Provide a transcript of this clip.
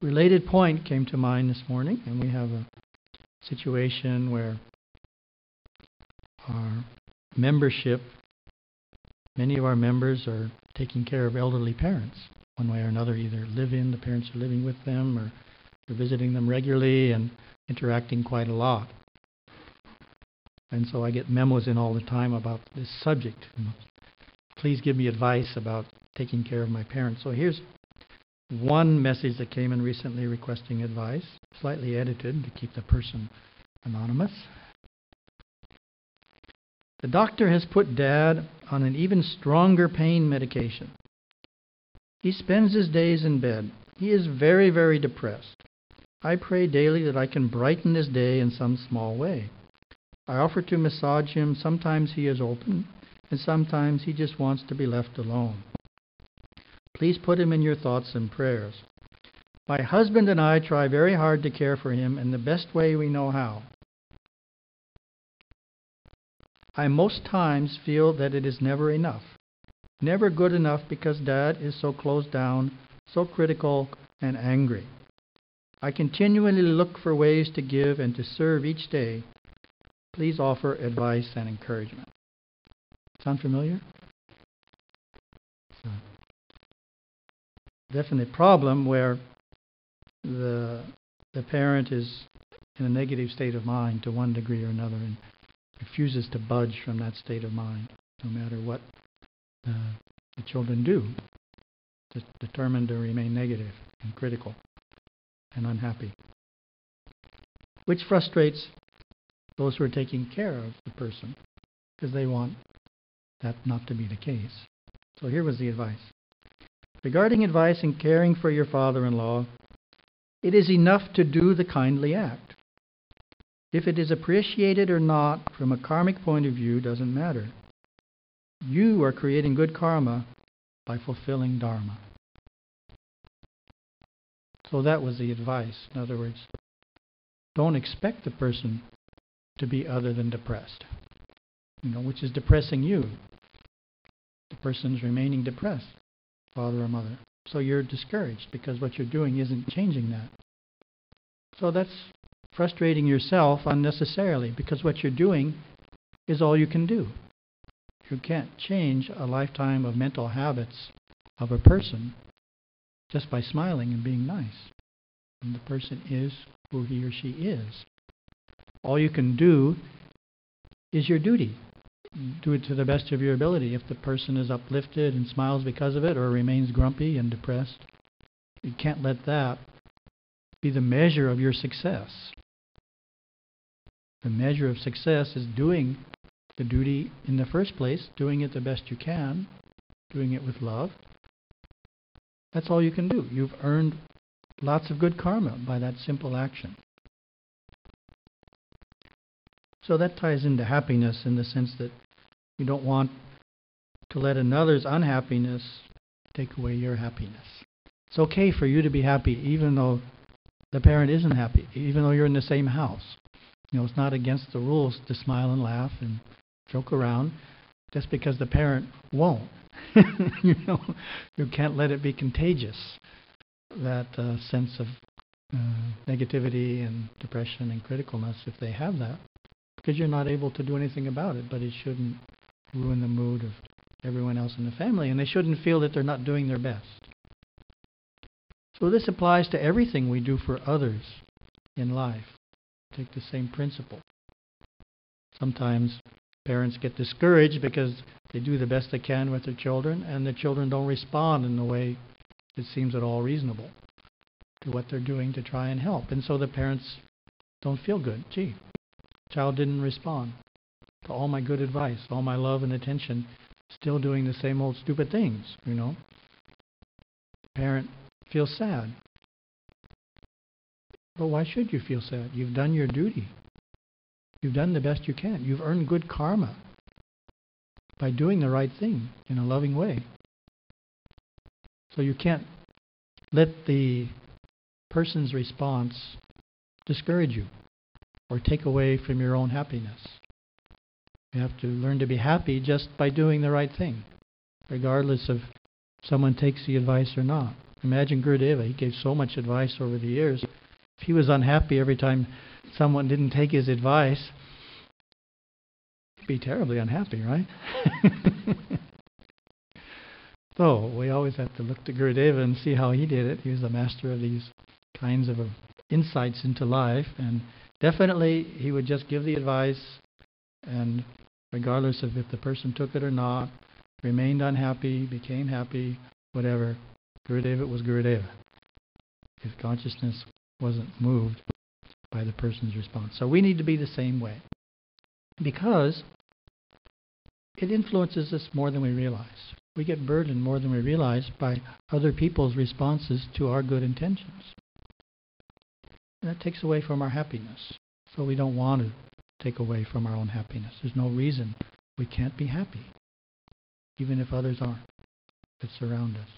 related point came to mind this morning, and we have a situation where our membership, many of our members are taking care of elderly parents one way or another, either the parents are living with them, or they're visiting them regularly and interacting quite a lot. And so I get memos in all the time about this subject. Please give me advice about taking care of my parents. So here's one message that came in recently requesting advice, slightly edited to keep the person anonymous. The doctor has put Dad on an even stronger pain medication. He spends his days in bed. He is very, very depressed. I pray daily that I can brighten his day in some small way. I offer to massage him. Sometimes he is open, and sometimes he just wants to be left alone. Please put him in your thoughts and prayers. My husband and I try very hard to care for him in the best way we know how. I most times feel that it is never enough, never good enough, because Dad is so closed down, so critical and angry. I continually look for ways to give and to serve each day. Please offer advice and encouragement. Sound familiar? It's a definite problem where the parent is in a negative state of mind to one degree or another and refuses to budge from that state of mind, no matter what the children do, determined to remain negative and critical and unhappy, which frustrates those who are taking care of the person, because they want that not to be the case. So here was the advice. Regarding advice in caring for your father-in-law, it is enough to do the kindly act. If it is appreciated or not from a karmic point of view doesn't matter. You are creating good karma by fulfilling dharma. So that was the advice. In other words, don't expect the person to be other than depressed, which is depressing you. The person's remaining depressed, father or mother. So you're discouraged because what you're doing isn't changing that. So that's frustrating yourself unnecessarily, because what you're doing is all you can do. You can't change a lifetime of mental habits of a person just by smiling and being nice. And the person is who he or she is. All you can do is your duty. Do it to the best of your ability. If the person is uplifted and smiles because of it, or remains grumpy and depressed, you can't let that be the measure of your success. The measure of success is doing the duty in the first place, doing it the best you can, doing it with love. That's all you can do. You've earned lots of good karma by that simple action. So that ties into happiness in the sense that you don't want to let another's unhappiness take away your happiness. It's okay for you to be happy even though the parent isn't happy, even though you're in the same house. It's not against the rules to smile and laugh and joke around just because the parent won't. You can't let it be contagious, that sense of negativity and depression and criticalness, if they have that, because you're not able to do anything about it. But it shouldn't ruin the mood of everyone else in the family, and they shouldn't feel that they're not doing their best. So this applies to everything we do for others in life. Take the same principle. Sometimes parents get discouraged because they do the best they can with their children, and the children don't respond in the way that seems at all reasonable to what they're doing to try and help. And so the parents don't feel good. Gee, child didn't respond to all my good advice, all my love and attention, still doing the same old stupid things, The parent feels sad. But why should you feel sad? You've done your duty. You've done the best you can. You've earned good karma by doing the right thing in a loving way. So you can't let the person's response discourage you or take away from your own happiness. You have to learn to be happy just by doing the right thing, regardless of someone takes the advice or not. Imagine Gurudeva, he gave so much advice over the years. If he was unhappy every time someone didn't take his advice, he'd be terribly unhappy, right? So we always have to look to Gurudeva and see how he did it. He was the master of these kinds of insights into life, and definitely he would just give the advice, and regardless of if the person took it or not, remained unhappy, became happy, whatever, Gurudeva was Gurudeva. His consciousness wasn't moved by the person's response. So we need to be the same way, because it influences us more than we realize. We get burdened more than we realize by other people's responses to our good intentions. And that takes away from our happiness. So we don't want to take away from our own happiness. There's no reason we can't be happy, even if others aren't, that surround us.